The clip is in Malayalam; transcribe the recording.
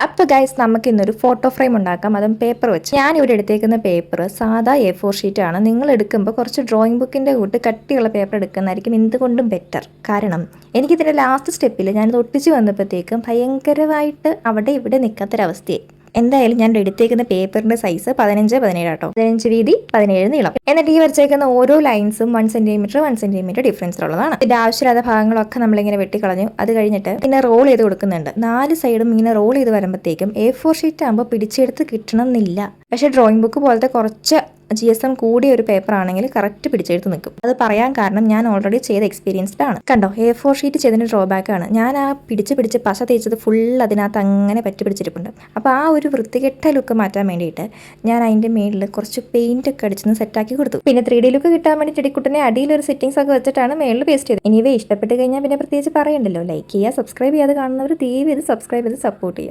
അപ്പോൾ ഗൈസ് നമുക്ക് ഇന്നൊരു ഫോട്ടോ ഫ്രെയിം ഉണ്ടാക്കാം, അതും പേപ്പർ വെച്ച്. ഞാൻ ഇവിടെ എടുത്തേക്കുന്ന പേപ്പർ സാധാ A4 ഷീറ്റ് ആണ്. നിങ്ങൾ എടുക്കുമ്പോൾ കുറച്ച് ഡ്രോയിങ് ബുക്കിൻ്റെ കൂട്ട് കട്ടിയുള്ള പേപ്പർ എടുക്കുന്നതായിരിക്കും എന്തുകൊണ്ടും ബെറ്റർ. കാരണം എനിക്കിതിൻ്റെ ലാസ്റ്റ് സ്റ്റെപ്പിൽ ഞാനിത് ഒട്ടിച്ച് വന്നപ്പോഴത്തേക്കും ഭയങ്കരമായിട്ട് അവിടെ ഇവിടെ നിൽക്കാത്തൊരവസ്ഥയായി. എന്തായാലും ഞാൻ എടുത്തേക്കുന്ന പേപ്പറിന്റെ സൈസ് 15x17 ആട്ടോ. 15 വീതി 17 നീളം. എന്നിട്ട് ഈ വരച്ചേക്കുന്ന ഓരോ ലൈൻസും 1 സെന്റിമീറ്റർ ഡിഫറൻസിലുള്ളതാണ്. ഇതിന്റെ ആവശ്യമില്ലാത്ത ഭാഗങ്ങളൊക്കെ നമ്മളിങ്ങനെ വെട്ടിക്കളഞ്ഞു. അത് കഴിഞ്ഞിട്ട് പിന്നെ റോൾ ചെയ്ത് കൊടുക്കുന്നുണ്ട്. 4 സൈഡും ഇങ്ങനെ റോൾ ചെയ്ത് വരുമ്പോഴത്തേക്കും A4 ഷീറ്റ് ആകുമ്പോൾ പിടിച്ചെടുത്ത് കിട്ടണം എന്നില്ല. പക്ഷേ ഡ്രോയിങ് ബുക്ക് പോലത്തെ കുറച്ച് GSM കൂടിയ ഒരു പേപ്പർ ആണെങ്കിൽ കറക്റ്റ് പിടിച്ചെടുത്ത് നിൽക്കും. അത് പറയാൻ കാരണം ഞാൻ ഓൾറെഡി ചെയ്ത എക്സ്പീരിയൻസ്ഡ് ആണ്. കണ്ടോ, A4 ഷീറ്റ് ചെയ്തതിന് ഡ്രോബാക്ക് ആണ് ഞാൻ ആ പിടിച്ച് പശ തേച്ചത് ഫുൾ അതിനകത്ത് അങ്ങനെ പറ്റി പിടിച്ചിരിപ്പുണ്ട്. അപ്പോൾ ആ ഒരു വൃത്തികെട്ട ലുക്ക് മാറ്റാൻ വേണ്ടിയിട്ട് ഞാൻ അതിൻ്റെ മേളിൽ കുറച്ച് പെയിന്റ് ഒക്കെ അടിച്ചൊന്ന് സെറ്റാക്കി കൊടുത്തു. പിന്നെ 3D ലുക്ക് കിട്ടാൻ വേണ്ടി ചെടിക്കുട്ടിനെ അടിയിലൊരു സെറ്റിംഗ്സ് ഒക്കെ വെച്ചിട്ടാണ് മേളിൽ പേസ്റ്റ് ചെയ്തത്. ഇനിവേ ഇഷ്ടപ്പെട്ട് കഴിഞ്ഞാൽ പിന്നെ പ്രത്യേകിച്ച് പറയണ്ടല്ലോ. ലൈക്ക് ചെയ്യുക, സബ്സ്ക്രൈബ് ചെയ്യാതെ കാണുന്നവർ ദയവ് ചെയ്ത് സബ്സ്ക്രൈബ് ചെയ്ത് സപ്പോർട്ട് ചെയ്യുക.